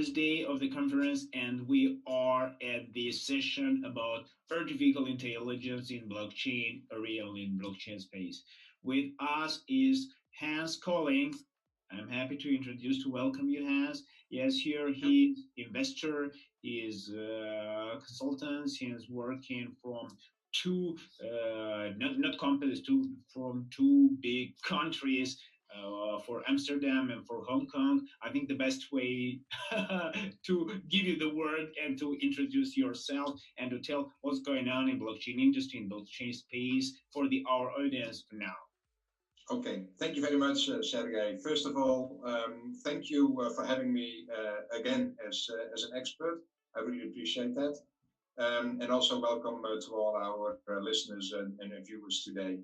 first day of the conference, and we are at the session about artificial intelligence in blockchain area, in blockchain space. With us is Hans Koning. I'm happy to introduce, to welcome you, Hans. Yes, here he's investor, he's consultant, he's working from two not companies, from two big countries, for Amsterdam and for Hong Kong. I think the best way to give you the word and to introduce yourself and to tell what's going on in blockchain industry, in blockchain space for our audience now. Okay, thank you very much, Sergey. First of all, thank you for having me again as an expert. I really appreciate that. And also welcome to all our listeners and viewers today.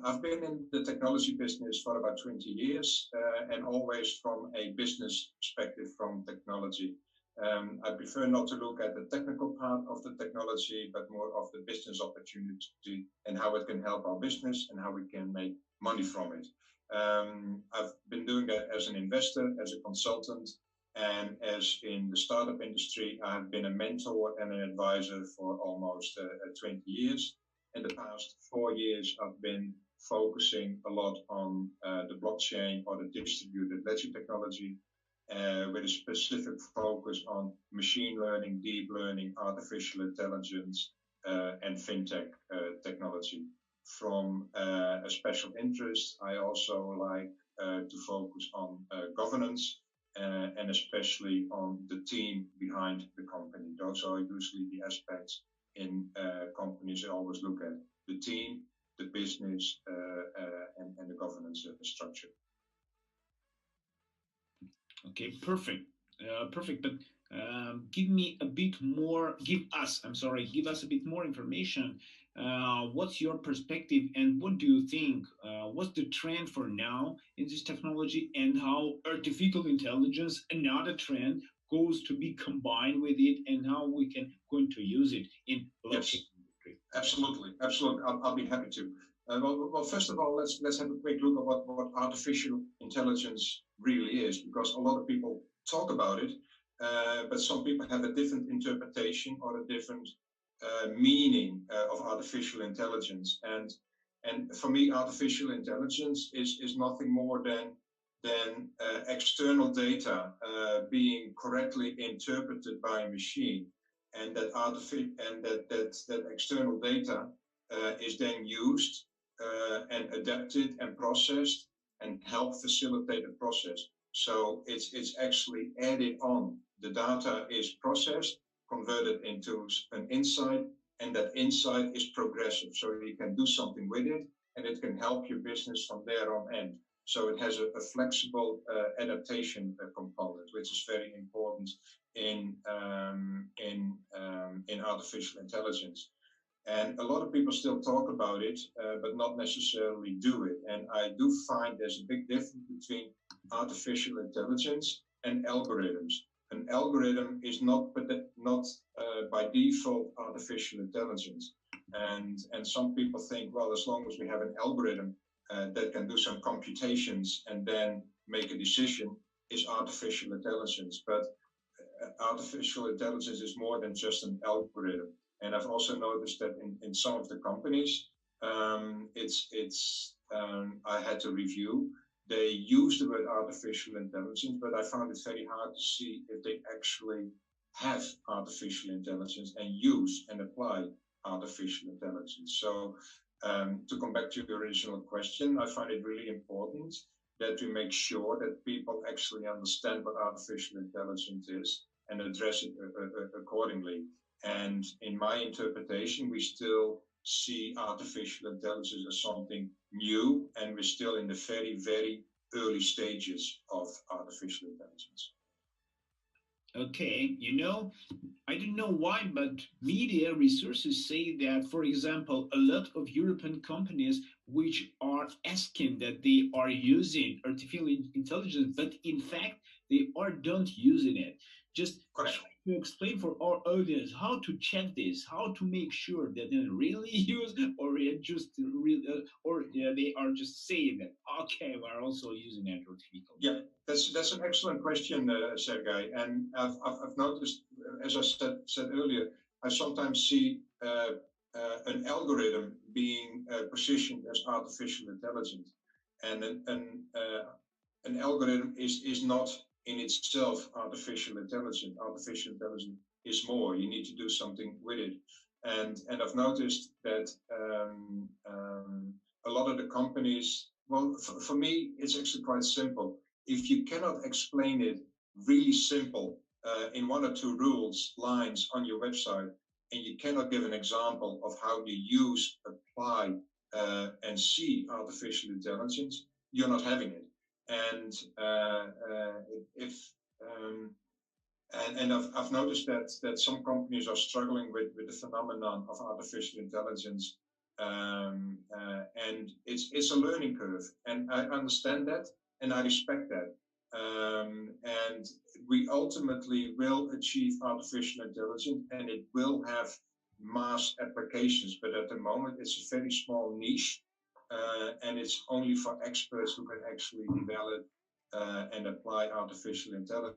I've been in the technology business for about 20 years and always from a business perspective from technology. I prefer not to look at the technical part of the technology, but more of the business opportunity and how it can help our business and how we can make money from it. I've been doing that as an investor, as a consultant, and as in the startup industry, I've been a mentor and an advisor for almost 20 years. In the past 4 years, I've been focusing a lot on the blockchain or the distributed ledger technology, with a specific focus on machine learning, deep learning, artificial intelligence, and fintech technology. From a special interest, I also like to focus on governance and especially on the team behind the company. Those are usually the aspects in companies I always look at: the team, the business, and the governance structure. Okay, perfect. Perfect. But give us a bit more information. What's your perspective and what do you think? What's the trend for now in this technology, and how artificial intelligence, another trend, goes to be combined with it, and how we can going to use it in blockchain industry? Absolutely. I'll be happy to. Well, first of all, let's have a quick look at what artificial intelligence really is, because a lot of people talk about it, but some people have a different interpretation or a different meaning of artificial intelligence. And for me, artificial intelligence is nothing more than external data being correctly interpreted by a machine, and that external data is then used and adapted and processed and help facilitate the process. So it's actually added on. The data is processed, converted into an insight, and that insight is progressive. So you can do something with it, and it can help your business from there on end. So it has a flexible adaptation component, which is very important in artificial intelligence. And a lot of people still talk about it, but not necessarily do it. And I do find there's a big difference between artificial intelligence and algorithms. An algorithm is not by default artificial intelligence. And some people think, well, as long as we have an algorithm that can do some computations and then make a decision, is artificial intelligence. But artificial intelligence is more than just an algorithm. And I've also noticed that in some of the companies, I had to review. They use the word artificial intelligence, but I found it very hard to see if they actually have artificial intelligence and use and apply artificial intelligence. So to come back to your original question, I find it really important that we make sure that people actually understand what artificial intelligence is and address it accordingly. And in my interpretation, we still see artificial intelligence as something new, and we're still in the very, very early stages of artificial intelligence. Okay, I don't know why, but media resources say that, for example, a lot of European companies which are asking that they are using artificial intelligence, but in fact they are don't using it. Just Correct. try to explain for our audience how to check this, how to make sure that they really use, or just real, they are just saying that okay, we're also using it artificial. Yeah, that's an excellent question, Sergey. And I've noticed, as I said earlier, I sometimes see an algorithm being positioned as artificial intelligence, and an algorithm is not in itself artificial intelligence. Artificial intelligence is more. You need to do something with it, and I've noticed that a lot of the companies. Well, for me, it's actually quite simple. If you cannot explain it really simple in one or two lines on your website, and you cannot give an example of how you use, apply, and see artificial intelligence, you're not having it. And if and I've noticed that some companies are struggling with the phenomenon of artificial intelligence, and it's a learning curve, and I understand that, and I respect that, and we ultimately will achieve artificial intelligence, and it will have mass applications, but at the moment it's a very small niche, and it's only for experts who can actually develop and apply artificial intelligence.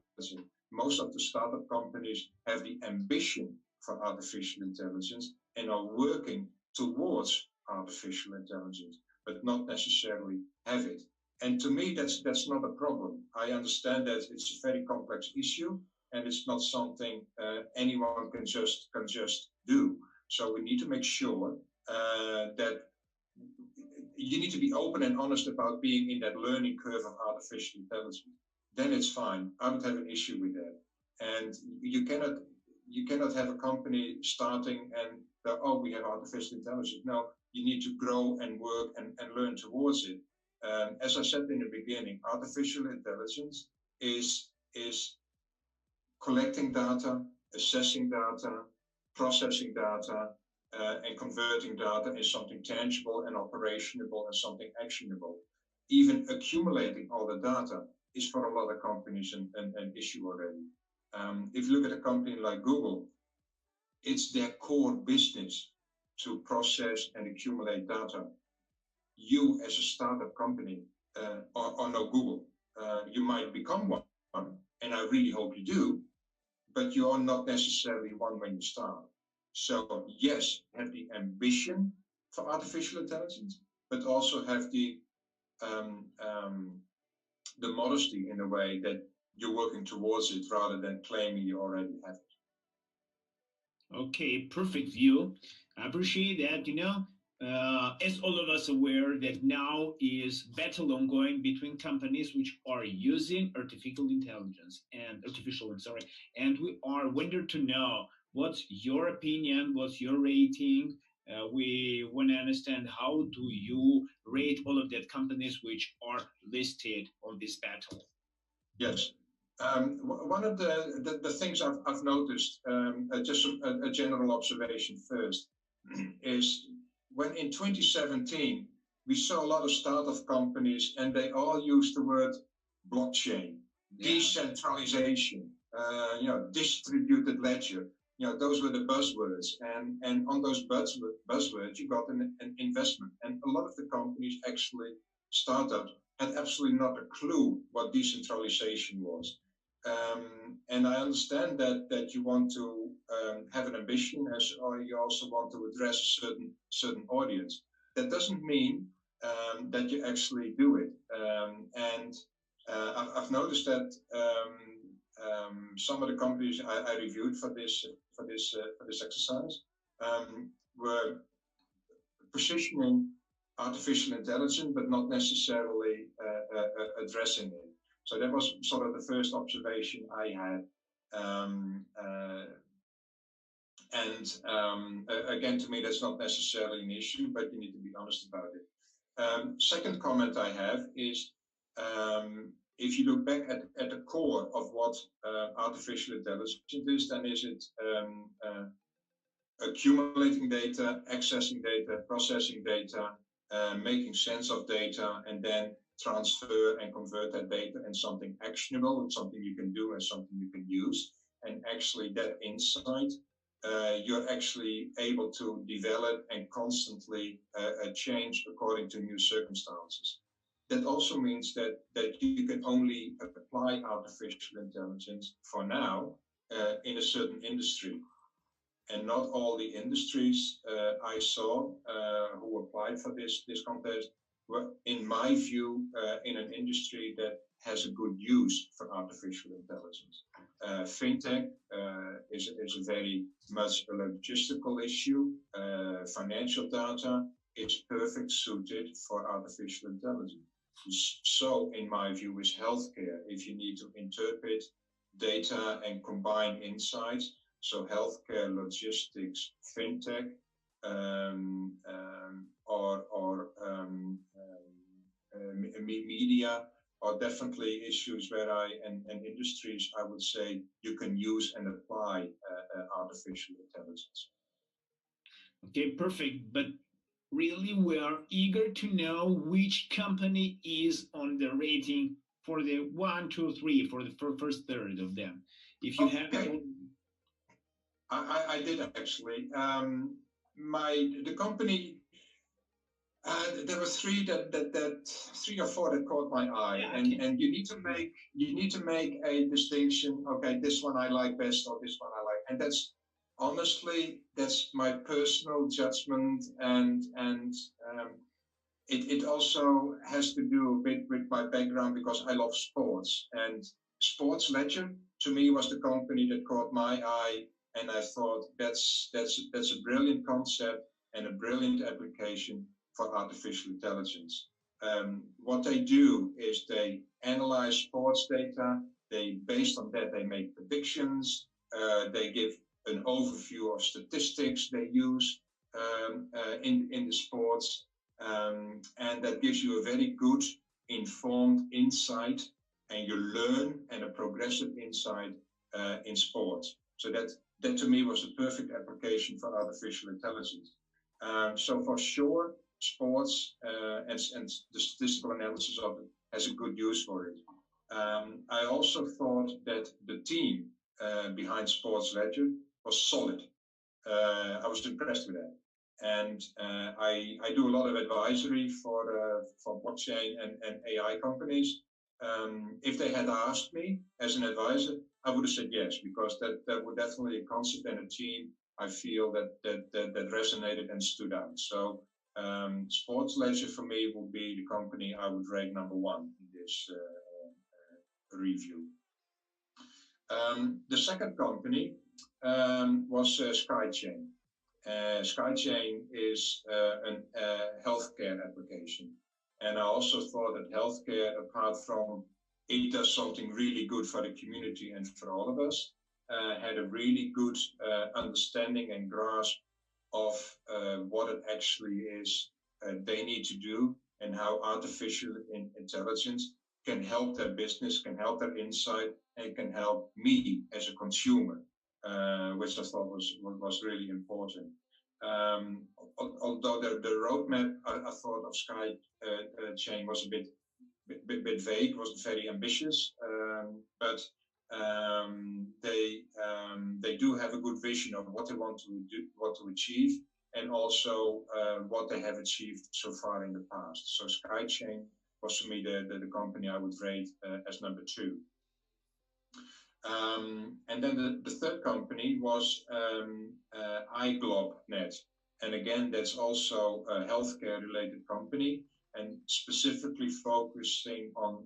Most of the startup companies have the ambition for artificial intelligence and are working towards artificial intelligence, but not necessarily have it. And to me, that's not a problem. I understand that it's a very complex issue, and it's not something anyone can just do. So we need to make sure that you need to be open and honest about being in that learning curve of artificial intelligence. Then it's fine. I don't have an issue with that. And you cannot have a company starting and oh, we have artificial intelligence. No, you need to grow and work and learn towards it. As I said in the beginning, artificial intelligence is collecting data, assessing data, processing data, and converting data into something tangible and operationable and something actionable. Even accumulating all the data is for a lot of companies an issue already. If you look at a company like Google, it's their core business to process and accumulate data. You, as a startup company, are no Google. You might become one, and I really hope you do, but you are not necessarily one when you start. So yes, have the ambition for artificial intelligence, but also have the modesty in a way that you're working towards it rather than claiming you already have it. Okay, perfect view. I appreciate that. As all of us aware that now is battle ongoing between companies which are using artificial intelligence and and we are wonder to know what's your opinion, what's your rating. We want to understand how do you rate all of that companies which are listed on this battle. Yes. One of the things I've noticed, just a general observation first, is when in 2017 we saw a lot of startup companies and they all used the word blockchain, decentralization, distributed ledger. Those were the buzzwords, and on those buzzwords you got an investment, and a lot of the companies actually startups had absolutely not a clue what decentralization was. And I understand that you want to have an ambition, or you also want to address a certain audience. That doesn't mean that you actually do it. And I've noticed that some of the companies I reviewed for this exercise were positioning artificial intelligence, but not necessarily addressing it. So that was sort of the first observation I had. Again, to me, that's not necessarily an issue, but you need to be honest about it. Second comment I have is, if you look back at the core of what artificial intelligence is, then is it accumulating data, accessing data, processing data, making sense of data, and then transfer and convert that data in something actionable, and something you can do and something you can use. And actually that insight, you're actually able to develop and constantly change according to new circumstances. That also means that you can only apply artificial intelligence for now in a certain industry. And not all the industries I saw who applied for this contest were, in my view, in an industry that has a good use for artificial intelligence. Fintech is a very much a logistical issue. Financial data is perfect suited for artificial intelligence. So, in my view, is healthcare. If you need to interpret data and combine insights, so healthcare, logistics, fintech, media are definitely issues where and industries I would say you can use and apply artificial intelligence. Okay, perfect. But really, we are eager to know which company is on the rating for the 1, 2, 3, for the first third of them. If you have it. I did actually. The company. There were three three or four that caught my eye, Yeah, and you need to make a distinction. Okay, this one I like best, or this one I like, and that's honestly that's my personal judgment, and it also has to do a bit with my background because I love sports, and Sports Ledger to me was the company that caught my eye, and I thought that's a brilliant concept and a brilliant application for artificial intelligence. What they do is they analyze sports data. Based on that, they make predictions. They give an overview of statistics they use in the sports, and that gives you a very good informed insight, and you learn and a progressive insight in sports. So that to me was a perfect application for artificial intelligence. So for sure, sports and the statistical analysis of it has a good use for it. I also thought that the team behind Sports Ledger was solid. I was impressed with that. And I do a lot of advisory for blockchain and AI companies. If they had asked me as an advisor, I would have said yes, because that would definitely a concept and a team I feel that resonated and stood out. So Sports Ledger for me will be the company I would rate number one in this review. The second company was SkyChain. SkyChain is a healthcare application. And I also thought that healthcare, apart from it does something really good for the community and for all of us, had a really good understanding and grasp of what it actually is they need to do, and how artificial intelligence can help their business, can help their insight, and can help me as a consumer, which I thought was really important. Although the roadmap I thought of SkyChain was a bit vague, wasn't very ambitious, but they do have a good vision of what they want to do, what to achieve, and also what they have achieved so far in the past. So SkyChain was for me the company I would rate as number two. And then the third company was iGlobe.net. And again, that's also a healthcare related company, and specifically focusing on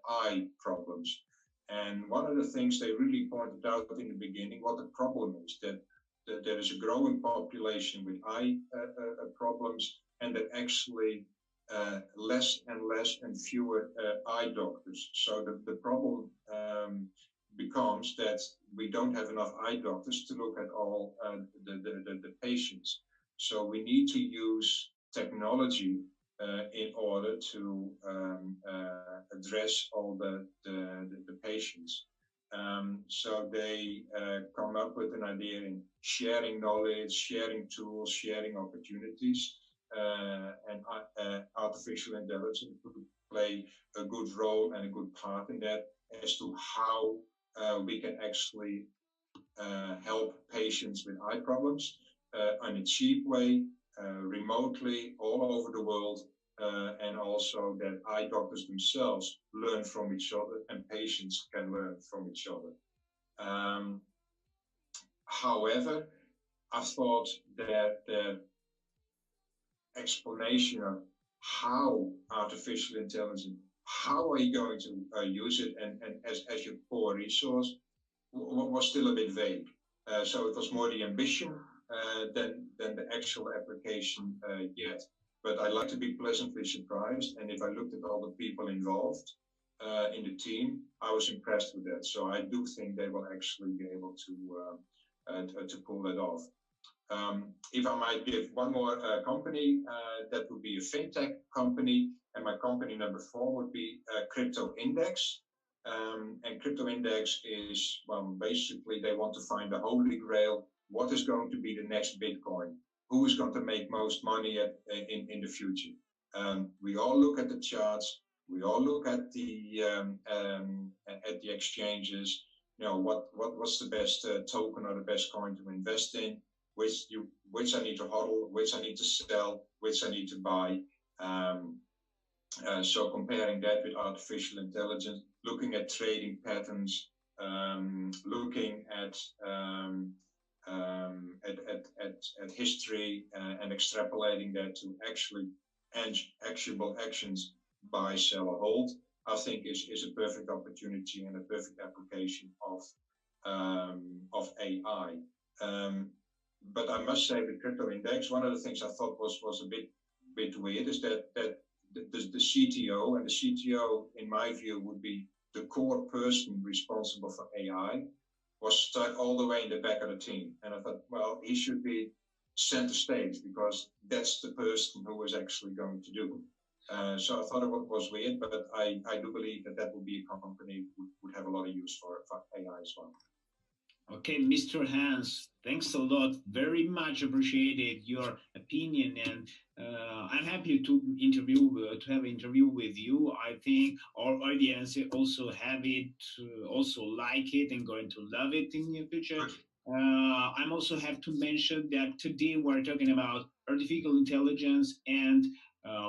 eye problems. And one of the things they really pointed out in the beginning, what the problem is, that there is a growing population with eye problems, and that actually less and less and fewer eye doctors. So the problem becomes that we don't have enough eye doctors to look at all the patients. So we need to use technology in order to address all the patients. So they come up with an idea in sharing knowledge, sharing tools, sharing opportunities. and artificial intelligence could play a good role and a good part in that as to how we can actually help patients with eye problems in a cheap way, remotely, all over the world, and also that eye doctors themselves learn from each other and patients can learn from each other. However, I thought that the explanation of how artificial intelligence, how are you going to use it and as your core resource was still a bit vague. So it was more the ambition than the actual application yet. But I like to be pleasantly surprised. And if I looked at all the people involved in the team, I was impressed with that. So I do think they will actually be able to pull that off. If I might give one more company, that would be a fintech company, and my company number 4 would be Crypto Index. And Crypto Index is, well, basically they want to find the holy grail. What is going to be the next Bitcoin? Who is going to make most money in the future? We all look at the charts. We all look at the exchanges. You know, what's the best token or the best coin to invest in? Which I need to hodl, which I need to sell, which I need to buy. So comparing that with artificial intelligence, looking at trading patterns, looking at history and extrapolating that to actually actionable actions, buy, sell, or hold, I think is a perfect opportunity and a perfect application of AI. But I must say, with Crypto Index, one of the things I thought was a bit weird is that the CTO, and the CTO, in my view, would be the core person responsible for AI, was stuck all the way in the back of the team. And I thought, well, he should be center stage because that's the person who is actually going to do it. So I thought it was weird, but I do believe that would be a company would have a lot of use for AI as well. Okay, Mr. Hans, thanks a lot. Very much appreciated your opinion, and I'm happy to have an interview with you. I think our audience also have it, also like it, and going to love it in the future. I'm also have to mention that today we're talking about artificial intelligence, and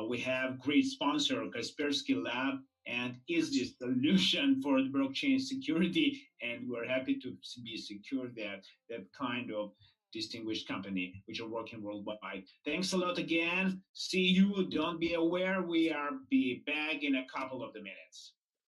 we have great sponsor Kaspersky Lab, and is the solution for the blockchain security. And we're happy to be secure that kind of distinguished company which are working worldwide. Thanks a lot again. See you. Don't be aware. We are be back in a couple of the minutes.